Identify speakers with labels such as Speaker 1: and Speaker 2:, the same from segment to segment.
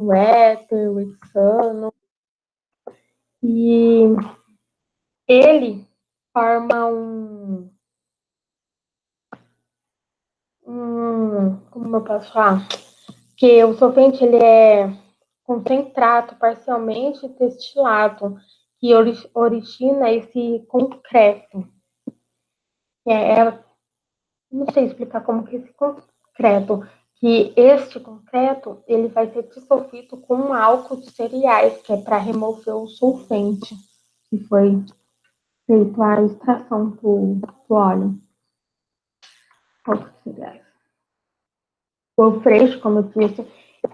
Speaker 1: o éter, o hexano, e ele forma como eu posso falar? Que o solvente ele é concentrado parcialmente destilado, que origina esse concreto. Não sei explicar como que esse concreto, que este concreto ele vai ser dissolvido com um álcool de cereais, que é para remover o solvente, que foi feito a extração do óleo. Álcool de cereais. O freixo, como eu disse,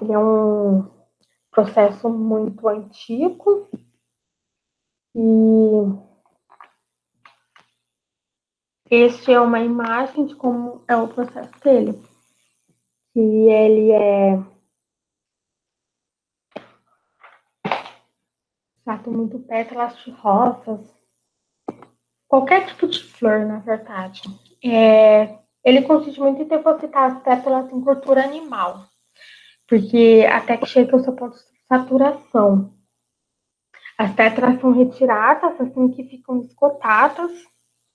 Speaker 1: ele é um processo muito antigo e este é uma imagem de como é o processo dele. Que ele é trata muito pétalas de rosas, qualquer tipo de flor, na verdade. Ele consiste muito em depositar as pétalas em gordura animal, porque até que chega ao seu ponto de saturação. As pétalas são retiradas assim que ficam esgotadas,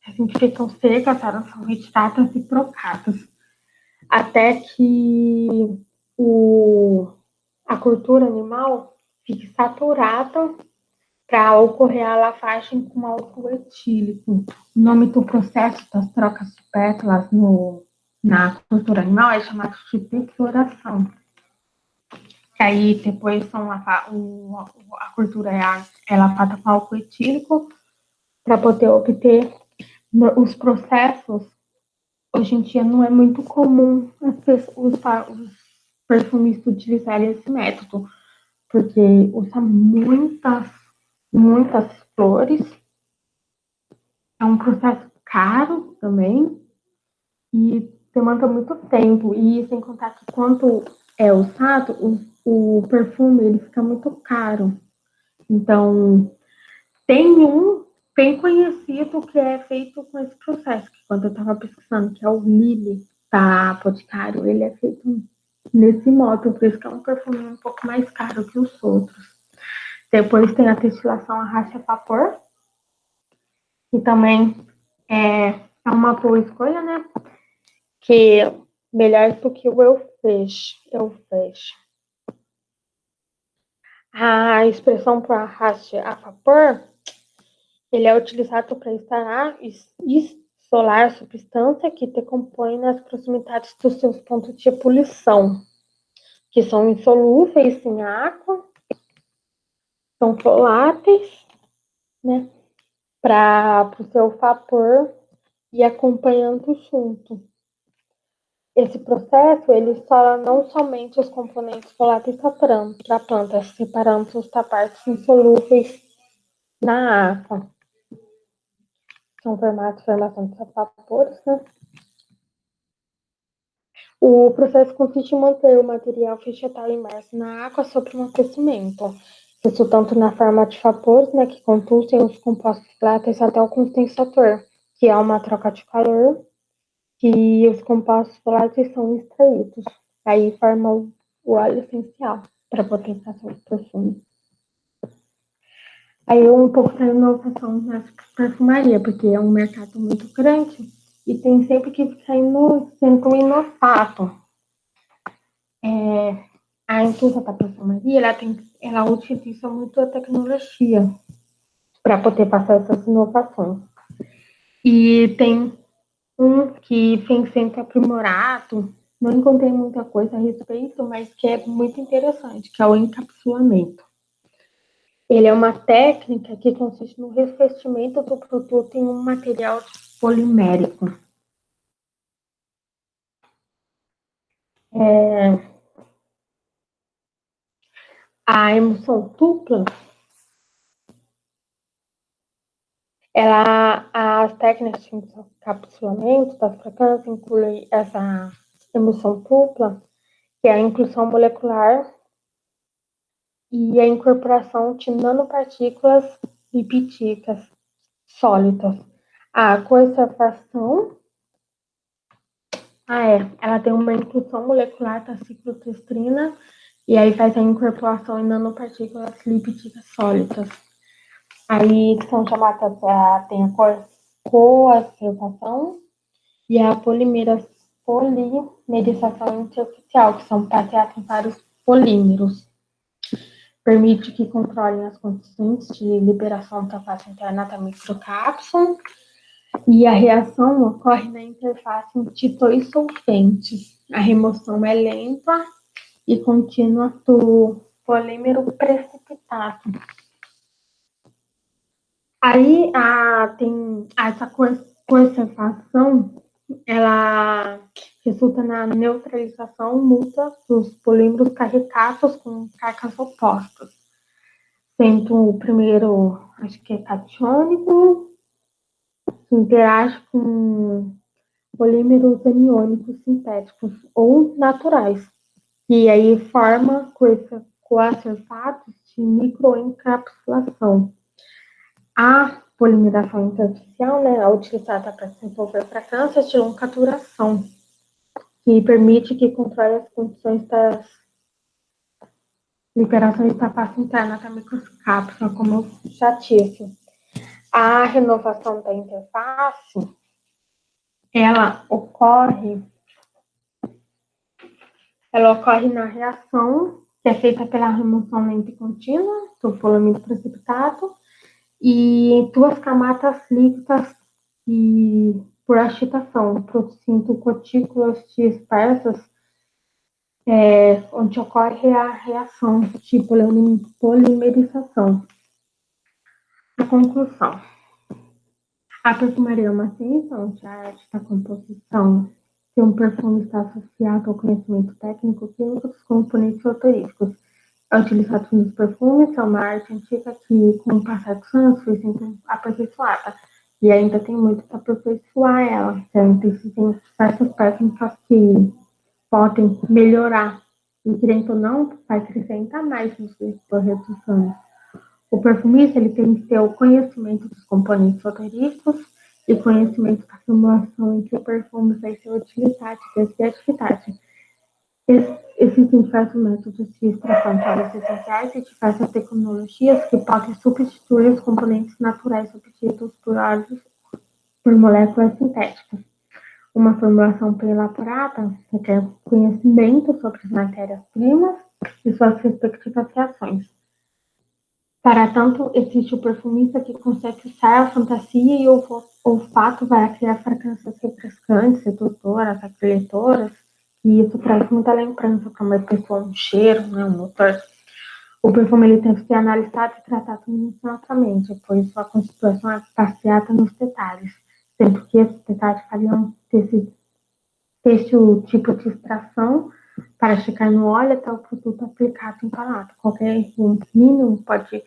Speaker 1: assim que ficam secas, elas são retiradas e trocadas, até que a gordura animal fique saturada para ocorrer a lavagem com álcool etílico. O nome do processo das trocas de pétalas na cultura animal é chamado de defloração. Que aí depois a cultura é lavada com álcool etílico para poder obter os processos. Hoje em dia não é muito comum os perfumistas utilizarem esse método, porque usa muitas flores. É um processo caro também e demanda muito tempo. E sem contar que quando é usado, o perfume ele fica muito caro. Então, tem um bem conhecido que é feito com esse processo, que quando eu estava pesquisando, que é o Lily da Boticário, ele é feito nesse modo, por isso que é um perfume um pouco mais caro que os outros. Depois tem a destilação a racha vapor, que também é uma boa escolha, né? Que melhor do que o eu vejo. A expressão para racha a vapor, ele é utilizado para instalar e isolar a substância que decompõe nas proximidades dos seus pontos de ebulição, que são insolúveis em água, são voláteis, né? Para o seu vapor e acompanhando junto. Esse processo ele isola não somente os componentes voláteis da planta, separando os da partes insolúveis na água. São formação de vapores, né? O processo consiste em manter o material vegetal imerso na água sob um aquecimento, isso tanto na forma de vapores, né, que conduzem os compostos voláteis até o condensador, que é uma troca de calor, que os compostos voláteis são extraídos. Aí forma o óleo essencial para poder fazer o perfume. Aí um pouco da inovação na perfumaria, porque é um mercado muito grande e tem sempre que ficar sendo inovado. A indústria da perfumaria, ela utiliza muito a tecnologia para poder passar essas inovações. E tem um que vem sendo aprimorado, não encontrei muita coisa a respeito, mas que é muito interessante, que é o encapsulamento. Ele é uma técnica que consiste no revestimento do produto em um material polimérico. A emulsão dupla, as técnicas de encapsulamento das fragrâncias incluem essa emulsão dupla, que é a inclusão molecular e a incorporação de nanopartículas lipídicas sólidas. A conservação, ela tem uma inclusão molecular da ciclodestrina E aí faz a incorporação em nanopartículas lipídicas sólidas. Aí são chamadas, tem a coacervação e a polimerização interficial, que são baseadas em vários polímeros. Permite que controlem as condições de liberação da face interna da microcápsula. E a reação ocorre na interface de dois solventes. A remoção é lenta e contínua do polímero precipitado. Aí tem essa conservação, ela resulta na neutralização mútua dos polímeros carregados com cargas opostas. Sendo o primeiro, acho que é catiônico, que interage com polímeros aniônicos sintéticos ou naturais, e aí forma coacervados de microencapsulação. A polimerização interficial, né, é utilizada para desenvolver fragrâncias de longa duração, que permite que controle as condições das liberações da face interna da microcápsula, como eu já disse. A renovação da interface, ela ocorre na reação, que é feita pela remoção lenta e contínua do polímero precipitado, e duas camadas líquidas e por agitação, produzindo gotículas dispersas, onde ocorre a reação de polimerização. A conclusão. A perfumaria é uma ciência onde a arte da composição de um perfume está associado ao conhecimento técnico químico dos componentes autoríficos. É utilizado nos perfumes, é uma arte antiga que, com o passar dos anos, foi sempre aperfeiçoada. E ainda tem muito para aperfeiçoar ela. Existem diversas técnicas que podem melhorar. E, querendo ou não, vai crescer ainda mais nos decorrer dos anos. O perfumista ele tem que ter o conhecimento dos componentes autoríficos e conhecimento da formulação em que o perfume vai ser utilizado e da criatividade. Existem diversos métodos de extração de óleos essenciais e diversas tecnologias que podem substituir os componentes naturais obtidos por moléculas sintéticas. Uma formulação bem elaborada requer conhecimento sobre as matérias-primas e suas respectivas reações. Para tanto, existe o perfumista que consegue usar a fantasia e o olfato para criar fragrâncias refrescantes, sedutoras, acolhedoras, e isso traz muita lembrança para uma pessoa, um cheiro, né, um odor. O perfume ele deve ser analisado e tratado minuciosamente, pois sua constituição é baseada nos detalhes, sendo que esses detalhes variam desde o tipo de extração para chegar no óleo até o produto aplicado em palato. Qualquer erro mínimo pode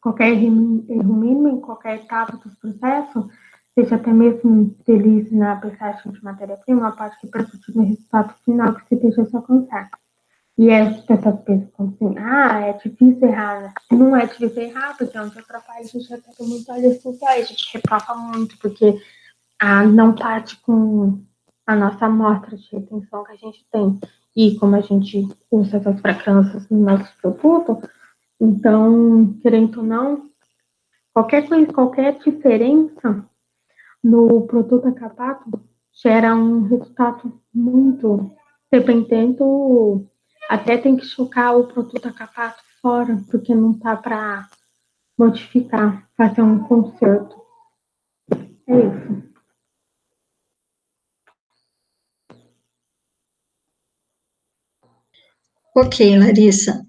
Speaker 1: qualquer erro mínimo em qualquer etapa do processo, seja até mesmo deslize na apreciação de matéria-prima, pode repercutir no resultado final que se deseja alcançar. E as pessoas pensam assim, é difícil errar, né? Não é difícil errar, porque é onde atrapalha, a gente já tem muito óleo essencial, a gente reprova muito, porque não parte com a nossa amostra de retenção que a gente tem. E como a gente usa essas fragrâncias no nosso produto, então, querendo ou não, qualquer diferença no produto acabado gera um resultado muito, dependendo, até tem que chocar o produto acabado fora, porque não tá para modificar, fazer um conserto. É isso.
Speaker 2: Ok, Larissa.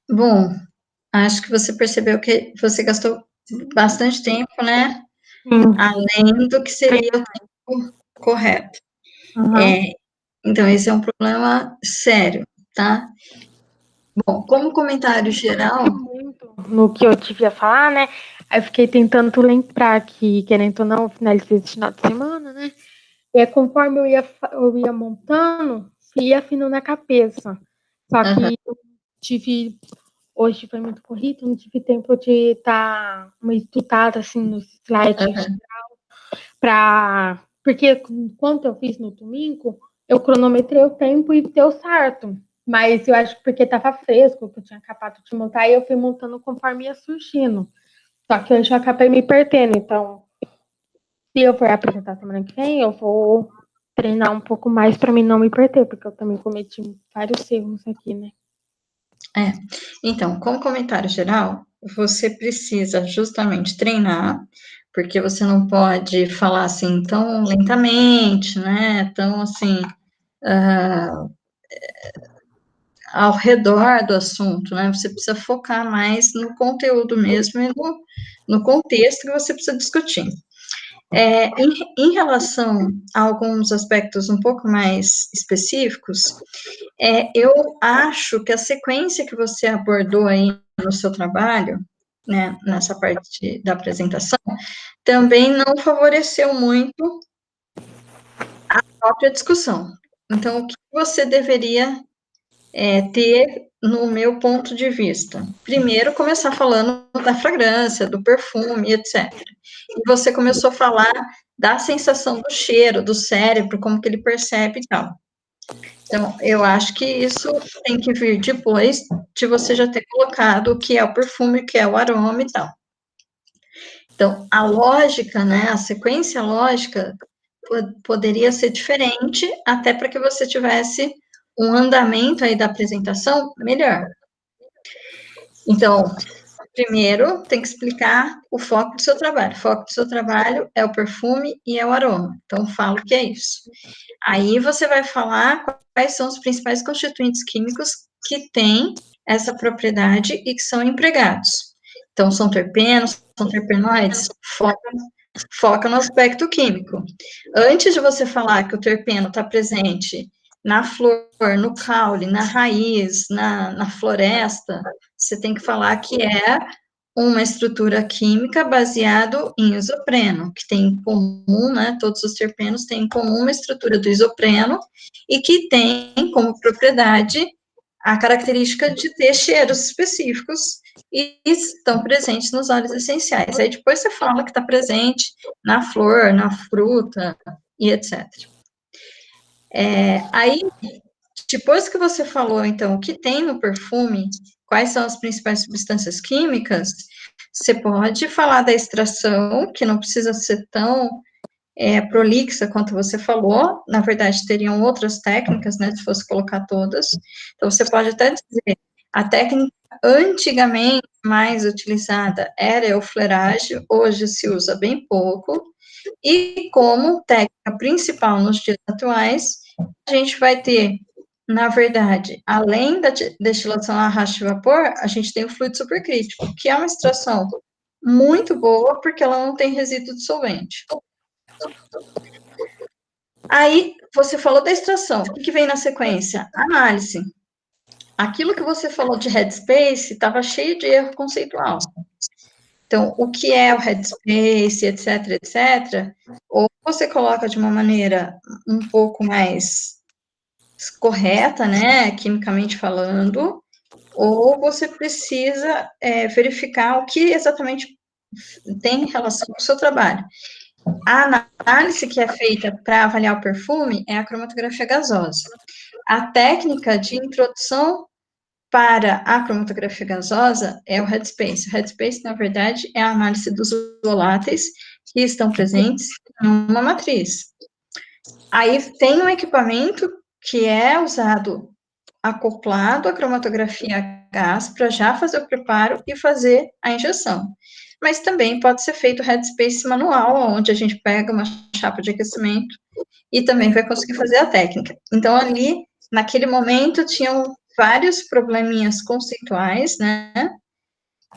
Speaker 2: Bom, acho que você percebeu que você gastou bastante tempo, né?
Speaker 1: Sim.
Speaker 2: Além do que seria o tempo correto.
Speaker 1: Uhum.
Speaker 2: Então, esse é um problema sério, tá? Bom, como comentário geral.
Speaker 1: Muito no que eu devia falar, né? Aí eu fiquei tentando lembrar que, querendo ou não, finalizei esse final de semana, né? E conforme eu ia montando, ia afinando na cabeça. Só que eu tive, hoje foi muito corrido, não tive tempo de estar uma estudada assim nos slides para Porque enquanto eu fiz no domingo, eu cronometrei o tempo e deu certo. Mas eu acho que porque tava fresco, que eu tinha acabado de montar, e eu fui montando conforme ia surgindo. Só que eu já acabei me perdendo. Então, se eu for apresentar semana que vem, eu vou treinar um pouco mais para mim não me perder, porque eu também cometi vários erros aqui, né?
Speaker 2: Então, como comentário geral, você precisa justamente treinar, porque você não pode falar assim tão lentamente, né? Tão assim, ao redor do assunto, né? Você precisa focar mais no conteúdo mesmo e no contexto que você precisa discutir. Em relação a alguns aspectos um pouco mais específicos, eu acho que a sequência que você abordou aí no seu trabalho, né, nessa parte da apresentação, também não favoreceu muito a própria discussão. Então, o que você deveria ter, no meu ponto de vista? Primeiro, começar falando da fragrância, do perfume, etc. E você começou a falar da sensação do cheiro, do cérebro, como que ele percebe e tal. Então, eu acho que isso tem que vir depois de você já ter colocado o que é o perfume, o que é o aroma e tal. Então, a lógica, né, a sequência lógica poderia ser diferente, até para que você tivesse um andamento aí da apresentação melhor. Então, primeiro, tem que explicar o foco do seu trabalho. O foco do seu trabalho é o perfume e é o aroma. Então, fala o que é isso. Aí você vai falar quais são os principais constituintes químicos que têm essa propriedade e que são empregados. Então, são terpenos, são terpenoides, foca no aspecto químico. Antes de você falar que o terpeno está presente na flor, no caule, na raiz, na floresta, você tem que falar que é uma estrutura química baseado em isopreno, que tem em comum, né, todos os terpenos têm em comum uma estrutura do isopreno e que tem como propriedade a característica de ter cheiros específicos e estão presentes nos óleos essenciais. Aí depois você fala que está presente na flor, na fruta e etc. Aí, depois que você falou, então, o que tem no perfume, quais são as principais substâncias químicas, você pode falar da extração, que não precisa ser tão prolixa quanto você falou, na verdade, teriam outras técnicas, né, se fosse colocar todas. Então, você pode até dizer, a técnica antigamente mais utilizada era a eufleragem, hoje se usa bem pouco, e como técnica principal nos dias atuais, a gente vai ter, na verdade, além da destilação a arrasto e vapor, a gente tem o fluido supercrítico, que é uma extração muito boa, porque ela não tem resíduo dissolvente. Aí, você falou da extração, o que vem na sequência? Análise. Aquilo que você falou de headspace estava cheio de erro conceitual. Então, o que é o headspace, etc, etc, ou você coloca de uma maneira um pouco mais correta, né, quimicamente falando, ou você precisa verificar o que exatamente tem relação com o seu trabalho. A análise que é feita para avaliar o perfume é a cromatografia gasosa. A técnica de introdução para a cromatografia gasosa é o headspace. O headspace, na verdade, é a análise dos voláteis que estão presentes numa matriz. Aí tem um equipamento que é usado acoplado à cromatografia a gás para já fazer o preparo e fazer a injeção. Mas também pode ser feito headspace manual, onde a gente pega uma chapa de aquecimento e também vai conseguir fazer a técnica. Então, ali, naquele momento, tinham vários probleminhas conceituais, né?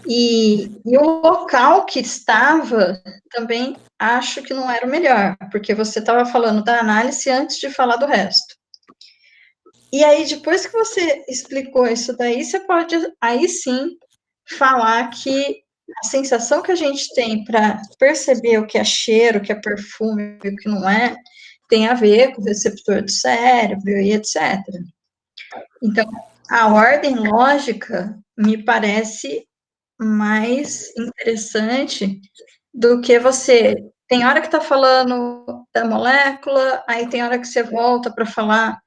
Speaker 2: E o local que estava também acho que não era o melhor, porque você estava falando da análise antes de falar do resto. E aí, depois que você explicou isso daí, você pode, aí sim, falar que a sensação que a gente tem para perceber o que é cheiro, o que é perfume, o que não é, tem a ver com o receptor do cérebro e etc. Então, a ordem lógica me parece mais interessante do que você. Tem hora que está falando da molécula, aí tem hora que você volta para falar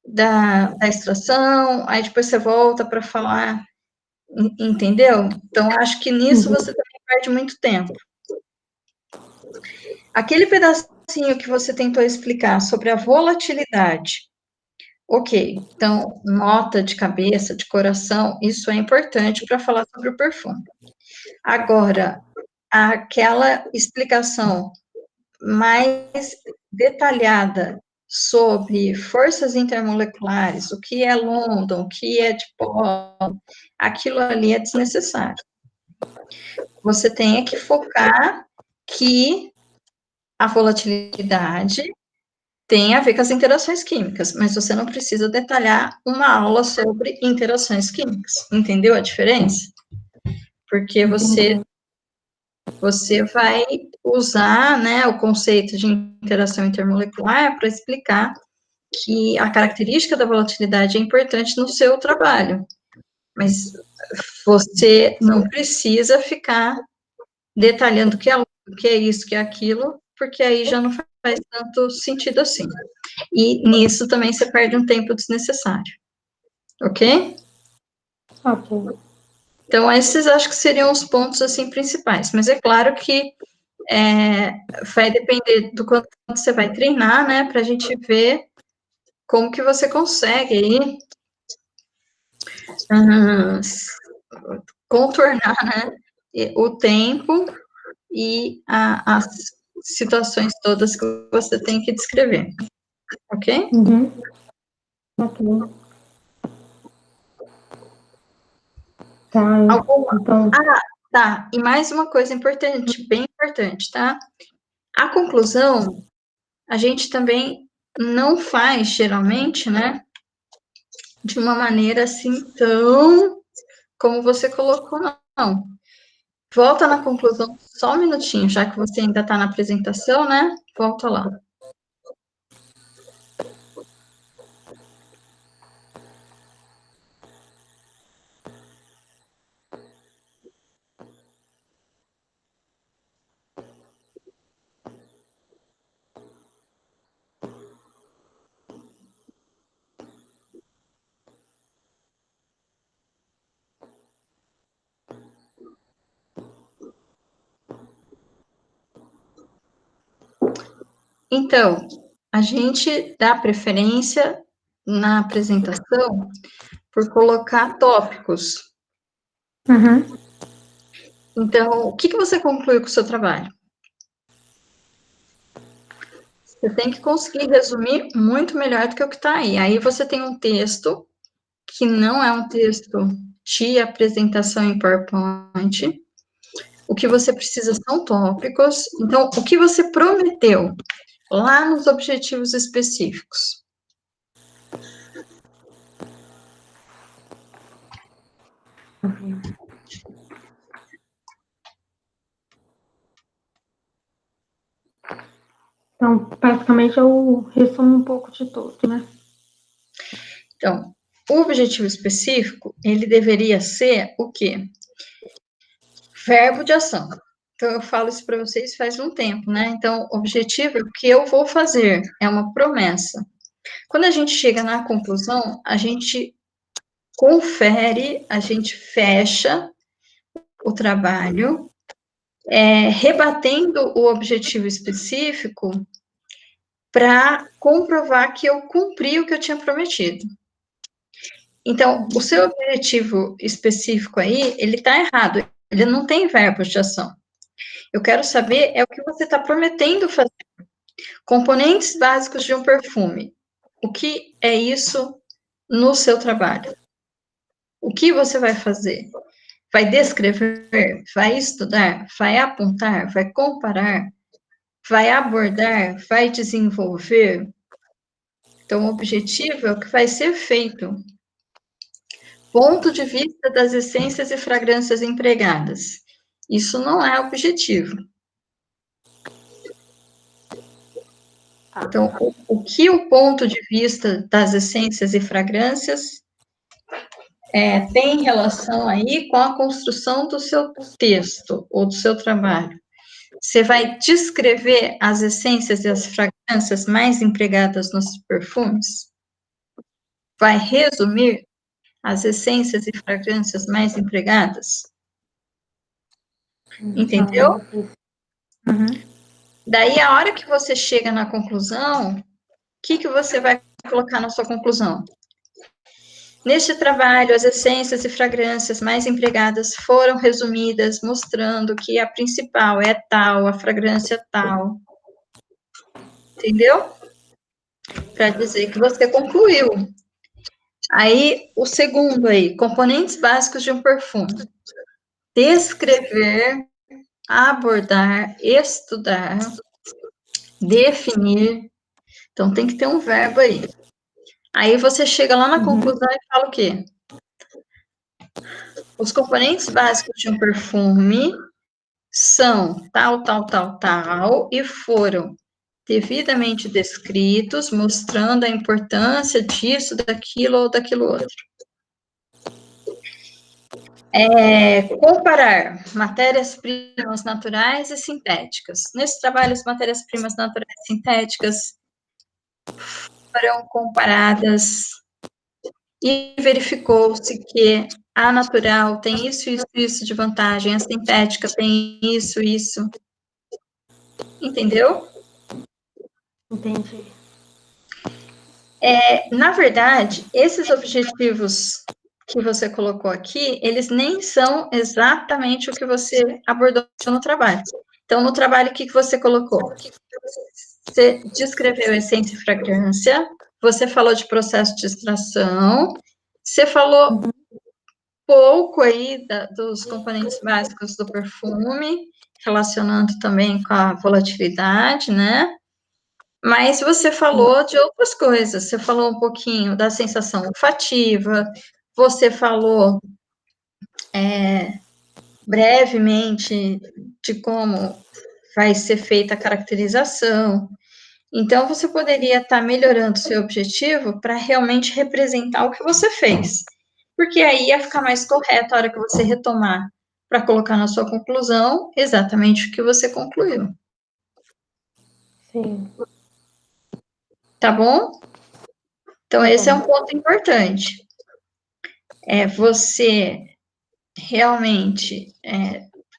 Speaker 2: da extração, aí depois você volta para falar, entendeu? Então, acho que nisso você também perde muito tempo. Aquele pedacinho que você tentou explicar sobre a volatilidade, ok, então, nota de cabeça, de coração, isso é importante para falar sobre o perfume. Agora, aquela explicação mais detalhada sobre forças intermoleculares, o que é London, o que é dipolo, aquilo ali é desnecessário. Você tem que focar que a volatilidade tem a ver com as interações químicas, mas você não precisa detalhar uma aula sobre interações químicas. Entendeu a diferença? Porque você vai usar, né, o conceito de interação intermolecular para explicar que a característica da volatilidade é importante no seu trabalho, mas você não precisa ficar detalhando o que é isso, que é aquilo, porque aí já não faz tanto sentido assim. E nisso também você perde um tempo desnecessário. Ok?
Speaker 1: Ok.
Speaker 2: Então, esses acho que seriam os pontos, assim, principais. Mas é claro que vai depender do quanto você vai treinar, né, para a gente ver como que você consegue aí contornar, né, o tempo e as situações todas que você tem que descrever. Ok?
Speaker 1: Ok. Tá, então...
Speaker 2: Tá. E mais uma coisa importante, bem importante, tá? A conclusão, a gente também não faz, geralmente, né, de uma maneira assim tão como você colocou, não. Volta na conclusão só um minutinho, já que você ainda está na apresentação, né? Volta lá. Então, a gente dá preferência na apresentação por colocar tópicos. Então, o que você concluiu com o seu trabalho? Você tem que conseguir resumir muito melhor do que o que está aí. Aí você tem um texto que não é um texto de apresentação em PowerPoint. O que você precisa são tópicos. Então, o que você prometeu lá nos objetivos específicos?
Speaker 1: Então, basicamente, eu resumo um pouco de tudo, né?
Speaker 2: Então, o objetivo específico, ele deveria ser o quê? Verbo de ação. Então, eu falo isso para vocês faz um tempo, né? Então, o objetivo é o que eu vou fazer, é uma promessa. Quando a gente chega na conclusão, a gente confere, a gente fecha o trabalho, rebatendo o objetivo específico para comprovar que eu cumpri o que eu tinha prometido. Então, o seu objetivo específico aí, ele está errado, ele não tem verbos de ação. Eu quero saber o que você está prometendo fazer. Componentes básicos de um perfume. O que é isso no seu trabalho? O que você vai fazer? Vai descrever? Vai estudar? Vai apontar? Vai comparar? Vai abordar? Vai desenvolver? Então, o objetivo é o que vai ser feito. Ponto de vista das essências e fragrâncias empregadas. Isso não é objetivo. Então, o que o ponto de vista das essências e fragrâncias tem relação aí com a construção do seu texto ou do seu trabalho? Você vai descrever as essências e as fragrâncias mais empregadas nos perfumes? Vai resumir as essências e fragrâncias mais empregadas? Entendeu?
Speaker 1: Uhum.
Speaker 2: Daí, a hora que você chega na conclusão, o que você vai colocar na sua conclusão? Neste trabalho, as essências e fragrâncias mais empregadas foram resumidas, mostrando que a principal é tal, a fragrância tal. Entendeu? Para dizer que você concluiu. Aí, o segundo aí, componentes básicos de um perfume. Descrever, abordar, estudar, definir. Então, tem que ter um verbo aí. Aí, você chega lá na conclusão e fala o quê? Os componentes básicos de um perfume são tal, tal, tal, tal, e foram devidamente descritos, mostrando a importância disso, daquilo ou daquilo outro. Comparar matérias-primas naturais e sintéticas. Nesse trabalho, as matérias-primas naturais e sintéticas foram comparadas e verificou-se que a natural tem isso, isso, isso de vantagem, a sintética tem isso, isso. Entendeu?
Speaker 1: Entendi.
Speaker 2: Na verdade, esses objetivos que você colocou aqui, eles nem são exatamente o que você abordou no trabalho. Então, no trabalho, o que você colocou? Você descreveu essência e fragrância, você falou de processo de extração, você falou pouco aí dos componentes básicos do perfume, relacionando também com a volatilidade, né? Mas você falou de outras coisas, você falou um pouquinho da sensação olfativa, você falou brevemente de como vai ser feita a caracterização. Então, você poderia estar melhorando o seu objetivo para realmente representar o que você fez. Porque aí ia ficar mais correto a hora que você retomar para colocar na sua conclusão exatamente o que você concluiu.
Speaker 1: Sim.
Speaker 2: Tá bom? Então, esse é um ponto importante. É você realmente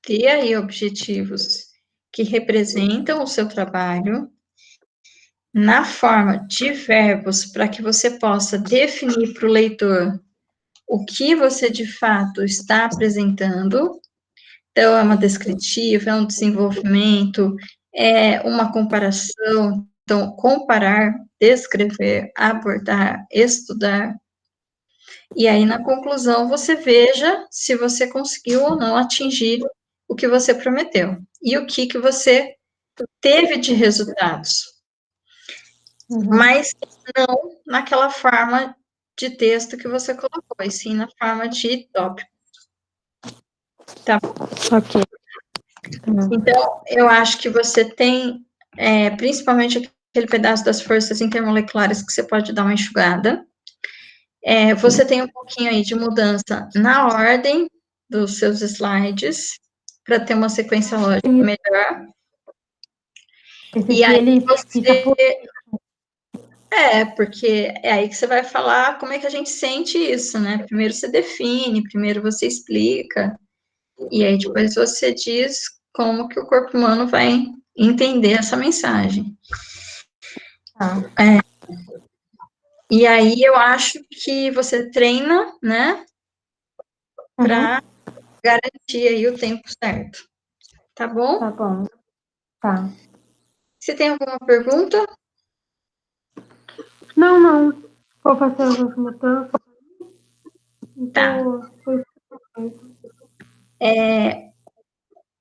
Speaker 2: ter aí objetivos que representam o seu trabalho na forma de verbos para que você possa definir para o leitor o que você de fato está apresentando. Então, é uma descritiva, é um desenvolvimento, é uma comparação. Então, comparar, descrever, abordar, estudar. E aí, na conclusão, você veja se você conseguiu ou não atingir o que você prometeu. E o que você teve de resultados. Mas não naquela forma de texto que você colocou, e sim na forma de tópico. Tá bom?
Speaker 1: Ok.
Speaker 2: Então, eu acho que você tem, principalmente aquele pedaço das forças intermoleculares que você pode dar uma enxugada. Você tem um pouquinho aí de mudança na ordem dos seus slides, para ter uma sequência lógica melhor.
Speaker 1: Esse aqui, ele fica por...
Speaker 2: Porque é aí que você vai falar como é que a gente sente isso, né? Primeiro você define, primeiro você explica, e aí depois você diz como que o corpo humano vai entender essa mensagem. E aí eu acho que você treina, né, para garantir aí o tempo certo. Tá bom?
Speaker 1: Tá bom. Tá.
Speaker 2: Você tem alguma pergunta?
Speaker 1: Não. Vou fazer as mudanças.
Speaker 2: Tá.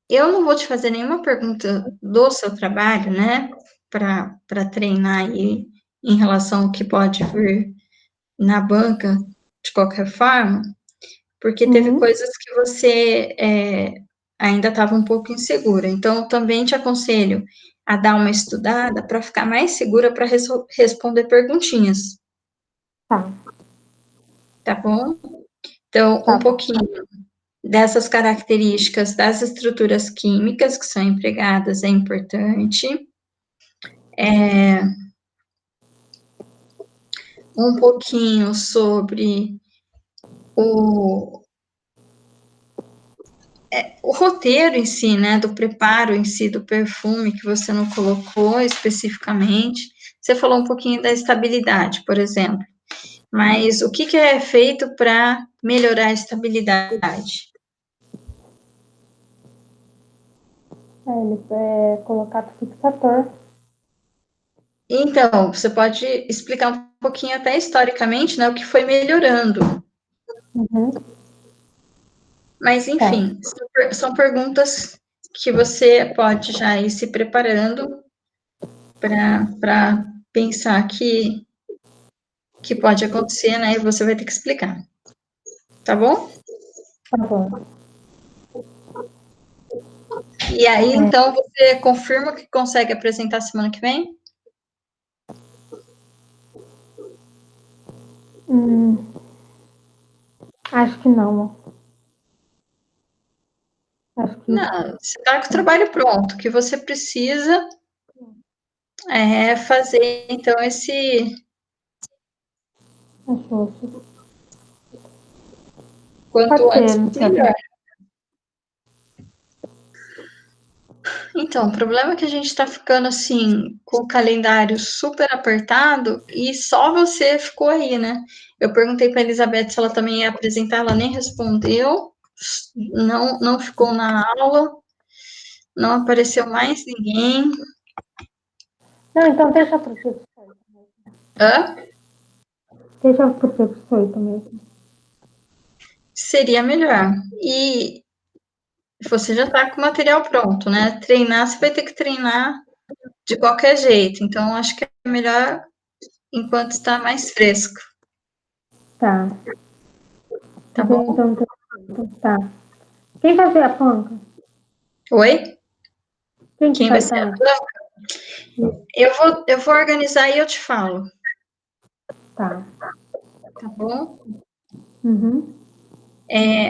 Speaker 2: Eu não vou te fazer nenhuma pergunta do seu trabalho, né, para treinar aí em relação ao que pode vir na banca de qualquer forma, porque teve coisas que você ainda estava um pouco insegura. Então, também te aconselho a dar uma estudada para ficar mais segura para responder perguntinhas.
Speaker 1: Tá.
Speaker 2: Tá bom? Então, um pouquinho dessas características das estruturas químicas que são empregadas é importante. Um pouquinho sobre o roteiro em si, né, do preparo em si do perfume que você não colocou especificamente. Você falou um pouquinho da estabilidade, por exemplo, mas o que é feito para melhorar a estabilidade?
Speaker 1: Ele colocar fixador.
Speaker 2: Então, você pode explicar um pouquinho até historicamente, né, o que foi melhorando.
Speaker 1: Uhum.
Speaker 2: Mas, enfim, são perguntas que você pode já ir se preparando para pensar que pode acontecer, né? E você vai ter que explicar. Tá bom?
Speaker 1: Tá bom.
Speaker 2: E aí, então, você confirma que consegue apresentar semana que vem?
Speaker 1: Acho que não. Acho que
Speaker 2: Não, você está com o trabalho pronto. O que você precisa é fazer, então, esse
Speaker 1: achou.
Speaker 2: quanto
Speaker 1: Pode ser,
Speaker 2: antes,
Speaker 1: não sei.
Speaker 2: melhor. Então, o problema é que a gente está ficando assim, com o calendário super apertado e só você ficou aí, né? Eu perguntei para a Elizabeth se ela também ia apresentar, ela nem respondeu, não ficou na aula, não apareceu mais ninguém.
Speaker 1: Não, então deixa pro professor.
Speaker 2: Hã?
Speaker 1: Deixa pro professor mesmo.
Speaker 2: Seria melhor. E você já está com o material pronto, né? Treinar, você vai ter que treinar de qualquer jeito. Então, acho que é melhor enquanto está mais fresco.
Speaker 1: Tá.
Speaker 2: Tá bom?
Speaker 1: Então, tá. Quem vai ser a panca?
Speaker 2: Oi?
Speaker 1: Quem que
Speaker 2: Quem vai
Speaker 1: vai
Speaker 2: ser a
Speaker 1: estar?
Speaker 2: banca? Eu vou organizar e eu te falo.
Speaker 1: Tá.
Speaker 2: Tá bom?
Speaker 1: Uhum.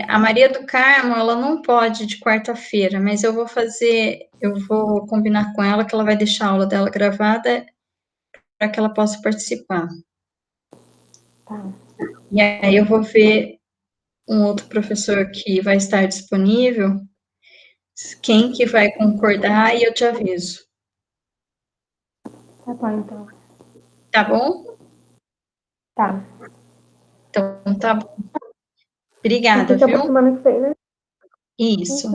Speaker 2: A Maria do Carmo, ela não pode de quarta-feira, mas eu vou combinar com ela que ela vai deixar a aula dela gravada para que ela possa participar.
Speaker 1: Tá.
Speaker 2: E aí eu vou ver um outro professor que vai estar disponível, quem que vai concordar e eu te aviso.
Speaker 1: Tá bom, então.
Speaker 2: Tá bom?
Speaker 1: Tá.
Speaker 2: Então tá bom.
Speaker 1: Então
Speaker 2: Obrigada,
Speaker 1: fica pra
Speaker 2: viu?
Speaker 1: semana que vem, né?
Speaker 2: Isso.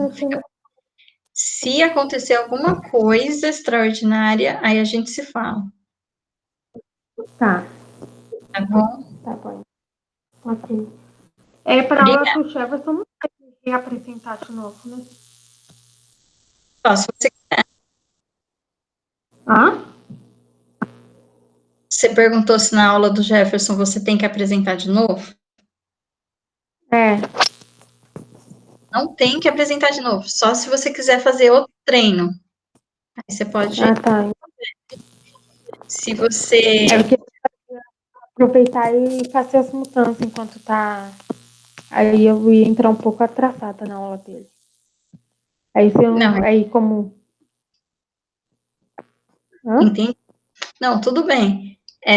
Speaker 2: Se acontecer alguma coisa extraordinária, aí a gente se fala.
Speaker 1: Tá.
Speaker 2: Tá bom?
Speaker 1: Tá bom. Ok. Para aula
Speaker 2: Obrigada.
Speaker 1: do Jefferson não tem que apresentar de novo, né?
Speaker 2: Ó, se
Speaker 1: Hã?
Speaker 2: você perguntou se na aula do Jefferson você tem que apresentar de novo,
Speaker 1: É.
Speaker 2: não tem que apresentar de novo, só se você quiser fazer outro treino. Aí você pode,
Speaker 1: Ah, tá.
Speaker 2: se você.
Speaker 1: Eu queria aproveitar e fazer as mudanças enquanto tá. Aí eu ia entrar um pouco atrasada na aula dele. Aí se eu
Speaker 2: Não,
Speaker 1: não. Aí como. Hã?
Speaker 2: entendi. Não, tudo bem.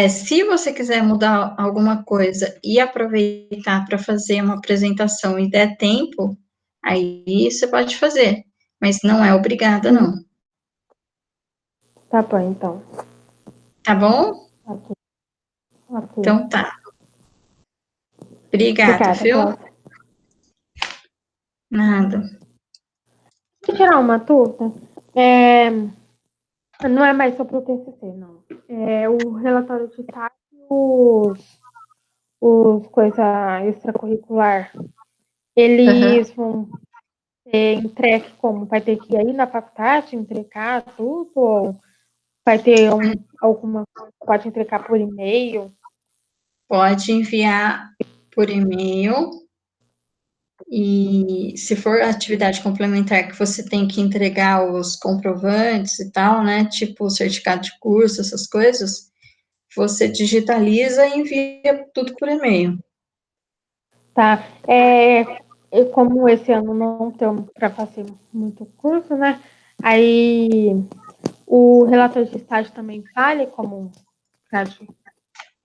Speaker 2: Se você quiser mudar alguma coisa e aproveitar para fazer uma apresentação e der tempo, aí você pode fazer, mas não é obrigada, não.
Speaker 1: Tá bom, então.
Speaker 2: Tá bom?
Speaker 1: Ok. Ok.
Speaker 2: Então tá. Obrigada,
Speaker 1: Obrigada,
Speaker 2: viu?
Speaker 1: Cláudia.
Speaker 2: Nada.
Speaker 1: Deixa eu tirar uma dúvida. Não é mais sobre o TCC, não. É o relatório de taxa e os coisa extracurricular.
Speaker 2: Uhum.
Speaker 1: Eles vão ter entregue como? Vai ter que ir aí na faculdade entregar tudo? Ou vai ter alguma coisa que pode entregar por e-mail?
Speaker 2: Pode enviar por e-mail. E se for atividade complementar que você tem que entregar os comprovantes e tal, né? Tipo certificado de curso, essas coisas, você digitaliza e envia tudo por e-mail.
Speaker 1: Tá. E como esse ano não temos para fazer muito curso, né? Aí o relatório de estágio também vale como estágio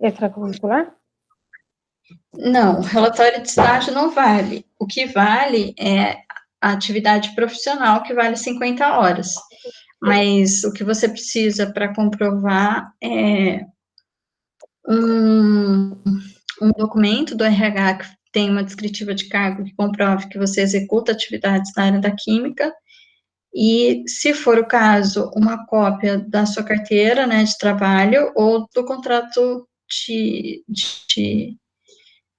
Speaker 1: extracurricular?
Speaker 2: Não, relatório de estágio não vale. O que vale é a atividade profissional, que vale 50 horas. Mas o que você precisa para comprovar é um, um documento do RH que tem uma descritiva de cargo que comprove que você executa atividades na área da química, e, se for o caso, uma cópia da sua carteira, né, de trabalho, ou do contrato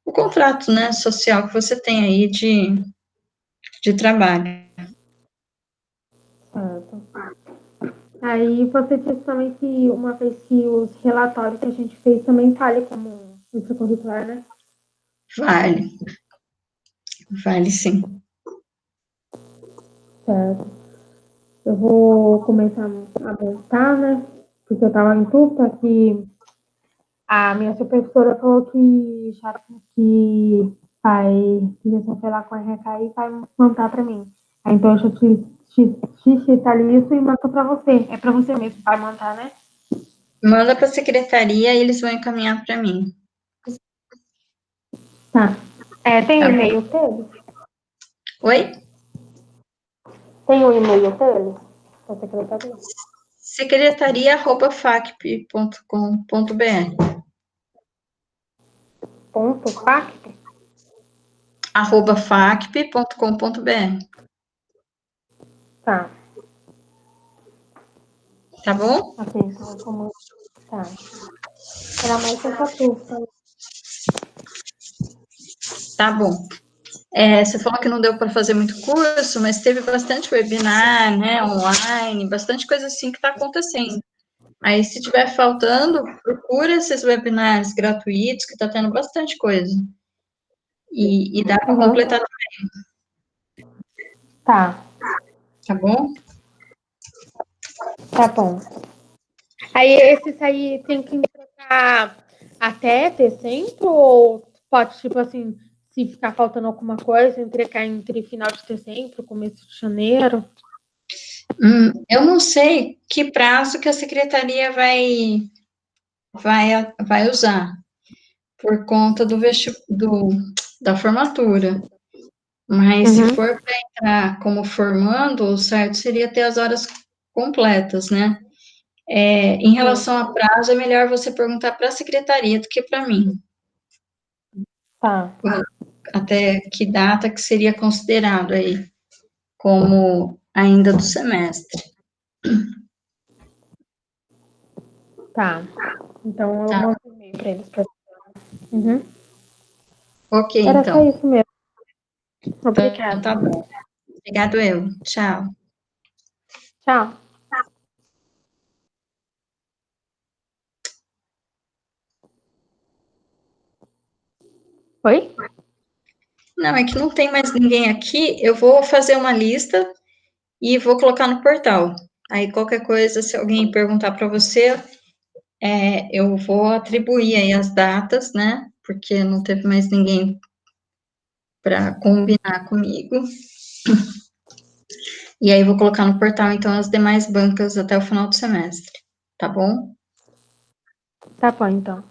Speaker 2: o contrato, né, social que você tem aí de trabalho.
Speaker 1: Certo. Aí você disse também que uma vez que os relatórios que a gente fez também vale como extracurricular, né?
Speaker 2: Vale, vale sim.
Speaker 1: Certo. Eu vou começar a montar, né? Porque eu estava em dúvida que a minha supervisora falou que já que vai, que já foi lá com a RH e vai montar para mim. Aí, então eu já digitalizo e mando para você. É para você mesmo, vai montar, né?
Speaker 2: Manda para a secretaria e eles vão encaminhar para mim.
Speaker 1: Tá. Tem o
Speaker 2: Tá bom?
Speaker 1: e-mail dele?
Speaker 2: Oi?
Speaker 1: Tem o e-mail dele? Da secretaria?
Speaker 2: secretaria@facp.com.br.
Speaker 1: Ponto fact?
Speaker 2: @facp.com.br.
Speaker 1: Tá.
Speaker 2: Tá bom?
Speaker 1: Ok, então como. Tá. Era mais essa dúvida.
Speaker 2: Tá bom. Você falou que não deu para fazer muito curso, mas teve bastante webinar, né, online, bastante coisa assim que está acontecendo. Aí, se tiver faltando, procura esses webinars gratuitos, que está tendo bastante coisa. E dá para
Speaker 1: Uhum.
Speaker 2: completar,
Speaker 1: Tá.
Speaker 2: tá bom?
Speaker 1: Tá bom. Aí esses aí tem que entregar até dezembro ou pode, tipo assim, se ficar faltando alguma coisa, entregar entre final de dezembro, começo de janeiro?
Speaker 2: Eu não sei que prazo que a secretaria vai usar, por conta da formatura. Mas se
Speaker 1: Uhum.
Speaker 2: for para entrar como formando, o certo seria ter as horas completas, né? Em
Speaker 1: Uhum.
Speaker 2: relação a prazo, é melhor você perguntar para a secretaria do que para mim,
Speaker 1: Tá.
Speaker 2: até que data que seria considerado aí como ainda do semestre.
Speaker 1: Tá. Então eu
Speaker 2: Tá?
Speaker 1: mando um e-mail para eles. Uhum.
Speaker 2: Ok,
Speaker 1: Era só
Speaker 2: então.
Speaker 1: isso mesmo.
Speaker 2: Então
Speaker 1: Obrigada.
Speaker 2: tá bom. Obrigado eu. Tchau.
Speaker 1: Tchau. Oi?
Speaker 2: Não, é que não tem mais ninguém aqui. Eu vou fazer uma lista e vou colocar no portal. Aí qualquer coisa, se alguém perguntar para você, eu vou atribuir aí as datas, né? Porque não teve mais ninguém para combinar comigo. E aí vou colocar no portal, então, as demais bancas até o final do semestre. Tá bom?
Speaker 1: Tá bom, então.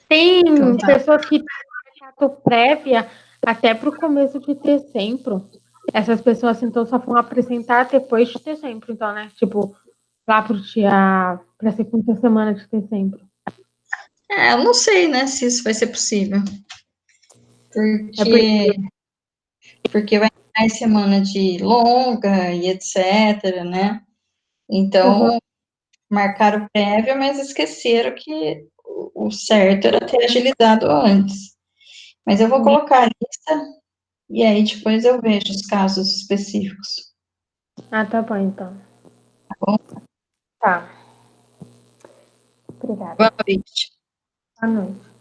Speaker 1: Tem
Speaker 2: Então tá.
Speaker 1: pessoas que têm prévia até para o começo de dezembro. Essas pessoas, então, só vão apresentar depois de dezembro, então, né? Tipo, lá para a segunda semana de dezembro.
Speaker 2: Eu não sei, né, se isso vai ser possível.
Speaker 1: É porque,
Speaker 2: Porque vai ter mais semana de longa e etc, né?
Speaker 1: uhum,
Speaker 2: Então, marcaram prévia, mas esqueceram que o certo era ter agilizado antes. Mas eu vou
Speaker 1: uhum.
Speaker 2: colocar a lista e aí depois eu vejo os casos específicos.
Speaker 1: Ah, tá bom, então.
Speaker 2: Tá bom?
Speaker 1: Tá. Obrigada.
Speaker 2: Boa noite.
Speaker 1: Boa noite.